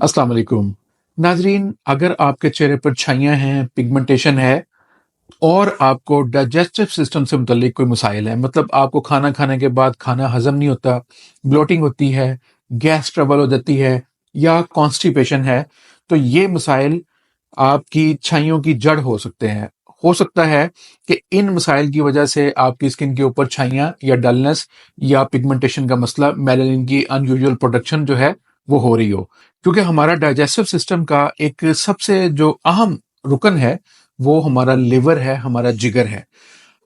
अस्सलाम वालेकुम नाजरीन, अगर आपके चेहरे पर छाइयाँ हैं, पिगमेंटेशन है और आपको डाइजेस्टिव सिस्टम से मुतल्लिक कोई मसाइल है, मतलब आपको खाना खाने के बाद खाना हजम नहीं होता, ब्लोटिंग होती है, गैस ट्रबल हो जाती है या कॉन्स्टिपेशन है, तो ये मसाइल आपकी छाइयों की जड़ हो सकते हैं। हो सकता है कि इन मसाइल की वजह से आपकी स्किन के ऊपर छाइयाँ या डलनेस या पिगमेंटेशन का मसला, मेलानिन की अनयूजुअल प्रोडक्शन जो है वो हो रही हो। क्योंकि हमारा डाइजेस्टिव सिस्टम का एक सबसे जो अहम रुकन है वो हमारा लिवर है, हमारा जिगर है।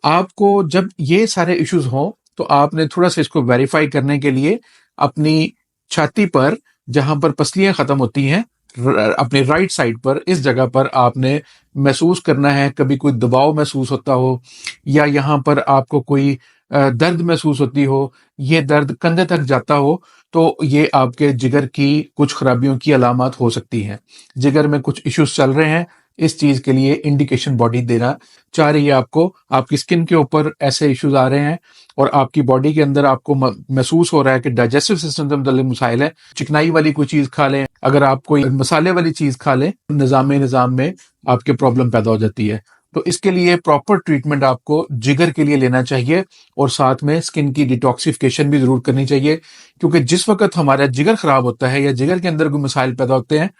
आपको जब ये सारे इश्यूज हों तो आपने थोड़ा सा इसको वेरीफाई करने के लिए अपनी छाती पर, जहां पर पसलियां खत्म होती हैं, अपने राइट साइड पर, इस जगह पर आपने महसूस करना है। कभी कोई दबाव महसूस होता हो या यहाँ पर आपको कोई दर्द महसूस होती हो, ये दर्द कंधे तक जाता हो, तो ये आपके जिगर की कुछ खराबियों की अलामत हो सकती हैं। जिगर में कुछ इश्यूज चल रहे हैं, इस चीज के लिए इंडिकेशन बॉडी देना चाह रही है आपको। आपकी स्किन के ऊपर ऐसे इश्यूज आ रहे हैं और आपकी बॉडी के अंदर आपको महसूस हो रहा है कि डाइजेस्टिव सिस्टम से मुतल्लिक मसाइल है। चिकनाई वाली कोई चीज खा लें, अगर आप कोई मसाले वाली चीज खा लें, निजाम में आपके प्रॉब्लम पैदा हो जाती है। तो इसके लिए प्रॉपर ट्रीटमेंट आपको जिगर के लिए लेना चाहिए और साथ में स्किन की डिटॉक्सिफिकेशन भी जरूर करनी चाहिए। क्योंकि जिस वक्त हमारा जिगर खराब होता है या जिगर के अंदर कोई मसाइल पैदा होते हैं,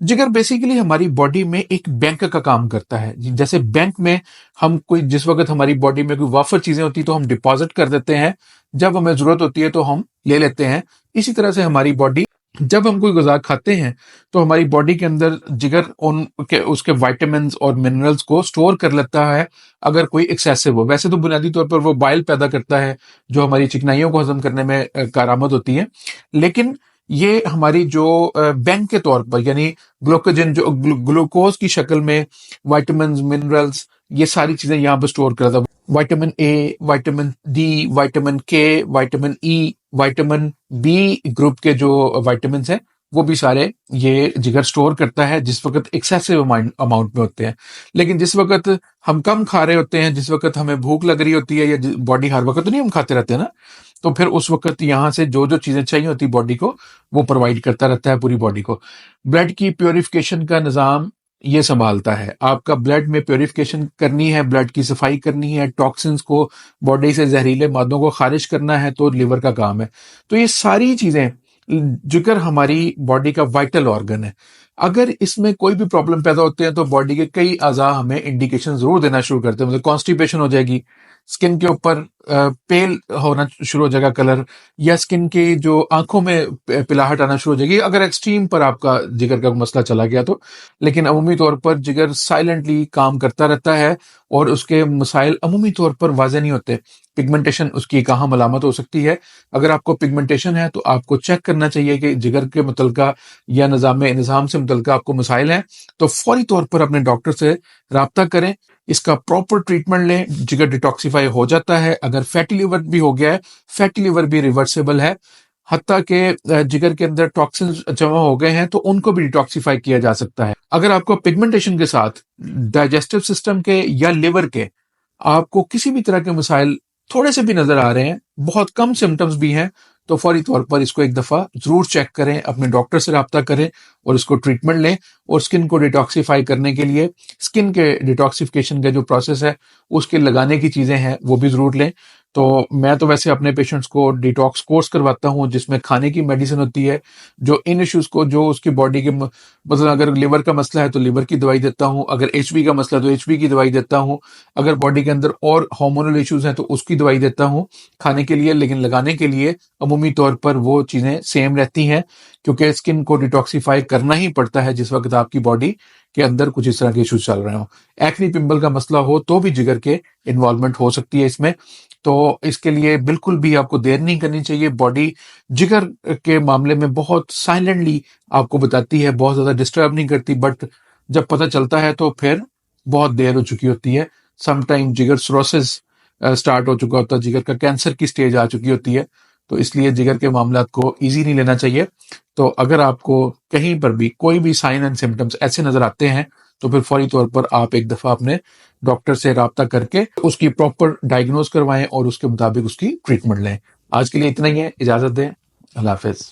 जिगर बेसिकली हमारी बॉडी में एक बैंक का काम करता है। जैसे बैंक में हम कोई, जिस वक्त हमारी बॉडी में कोई वाफर चीजें होती है तो हम डिपॉजिट कर देते हैं, जब हमें जरूरत होती है तो हम ले लेते हैं। इसी तरह से हमारी बॉडी, जब हम कोई गुज़ार खाते हैं तो हमारी बॉडी के अंदर जिगर उसके विटामिन्स और मिनरल्स को स्टोर कर लेता है अगर कोई एक्सेसिव हो। वैसे तो बुनियादी तौर पर वो बाइल पैदा करता है जो हमारी चिकनाइयों को हजम करने में कारआमद होती है, लेकिन ये हमारी जो बैंक के तौर पर, यानी ग्लूकोजन, जो ग्लूकोज की शक्ल में विटामिन्स, मिनरल्स, ये सारी चीजें यहाँ पर स्टोर करता है। Vitamin A, vitamin D, vitamin K, vitamin E, vitamin B group के जो विटामिन हैं वो भी सारे ये जिगर स्टोर करता है जिस वक्त एक्सेसिव अमाउंट में होते हैं। लेकिन जिस वक्त हम कम खा रहे होते हैं, जिस वक्त हमें भूख लग रही होती है, या बॉडी हर वक्त तो नहीं हम खाते रहते हैं ना, तो फिर उस वक्त यहाँ से जो जो चीजें चाहिए होती बॉडी को वो प्रोवाइड करता रहता है पूरी बॉडी को। ब्लड की प्योरिफिकेशन का निज़ाम ये संभालता है। आपका ब्लड में प्योरिफिकेशन करनी है, ब्लड की सफाई करनी है, टॉक्सिन्स को, बॉडी से जहरीले मादों को खारिज करना है, तो लिवर का काम है। तो ये सारी चीजें, जिगर हमारी बॉडी का वाइटल ऑर्गन है। अगर इसमें कोई भी प्रॉब्लम पैदा होते हैं तो बॉडी के कई अज़ा हमें इंडिकेशन जरूर देना शुरू करते हैं। मतलब कॉन्स्टिपेशन हो जाएगी, स्किन के ऊपर पेल होना शुरू हो जाएगा कलर, या स्किन की जो आंखों में पिलाहट आना शुरू हो जाएगी अगर एक्सट्रीम पर आपका जिगर का मसला चला गया तो। लेकिन अमूमी तौर पर जिगर साइलेंटली काम करता रहता है और उसके मसाइल अमूमी तौर पर वाज़ेह नहीं होते। पिगमेंटेशन उसकी एक अहम अलामत हो सकती है। अगर आपको पिगमेंटेशन है तो आपको चेक करना चाहिए कि जिगर के मुतलका या निज़ाम से मुतलका आपको मसाइल हैं, तो फौरी तौर पर अपने डॉक्टर से राब्ता करें, इसका प्रॉपर ट्रीटमेंट लें। जिगर डिटॉक्सिफाई हो जाता है। अगर फैटी लिवर भी हो गया है, फैटी लिवर भी रिवर्सेबल है। हत्ता के जिगर के अंदर टॉक्सिन्स जमा हो गए हैं तो उनको भी डिटॉक्सिफाई किया जा सकता है। अगर आपको पिगमेंटेशन के साथ डाइजेस्टिव सिस्टम के या लिवर के आपको किसी भी तरह के मसाइल थोड़े से भी नजर आ रहे हैं, बहुत कम सिम्टम्स भी हैं, तो फौरी तौर पर इसको एक दफा जरूर चेक करें, अपने डॉक्टर से राब्ता करें और इसको ट्रीटमेंट लें। और स्किन को डिटॉक्सिफाई करने के लिए, स्किन के डिटॉक्सिफिकेशन का जो प्रोसेस है उसके लगाने की चीजें हैं वो भी जरूर लें। तो मैं तो वैसे अपने पेशेंट्स को डिटॉक्स कोर्स करवाता हूँ जिसमें खाने की मेडिसिन होती है, जो इन इश्यूज को, जो उसकी बॉडी के मतलब अगर लिवर का मसला है तो लिवर की दवाई देता हूँ, अगर एचबी का मसला है तो एचबी की दवाई देता हूँ, अगर बॉडी के अंदर और हार्मोनल इश्यूज हैं तो उसकी दवाई देता हूँ खाने के लिए। लेकिन लगाने के लिए अमूमी तौर पर वो चीजें सेम रहती हैं, क्योंकि स्किन को डिटॉक्सिफाई करना ही पड़ता है जिस वक्त आपकी बॉडी के अंदर कुछ इस तरह के इश्यूज चल रहे हो। एक्ने पिंपल का मसला हो तो भी जिगर के इन्वॉल्वमेंट हो सकती है इसमें। तो इसके लिए बिल्कुल भी आपको देर नहीं करनी चाहिए। बॉडी जिगर के मामले में बहुत साइलेंटली आपको बताती है, बहुत ज्यादा डिस्टर्ब नहीं करती, बट जब पता चलता है तो फिर बहुत देर हो चुकी होती है। समटाइम जिगर सिरोसिस स्टार्ट हो चुका होता है, जिगर का कैंसर की स्टेज आ चुकी होती है। तो इसलिए जिगर के मामलात को इजी नहीं लेना चाहिए। तो अगर आपको कहीं पर भी कोई भी साइन एंड सिम्टम्स ऐसे नजर आते हैं तो फिर फौरी तौर पर आप एक दफा अपने डॉक्टर से राब्ता करके उसकी प्रॉपर डायग्नोज करवाएं और उसके मुताबिक उसकी ट्रीटमेंट लें। आज के लिए इतना ही है, इजाजत दें, अल्लाह हाफिज।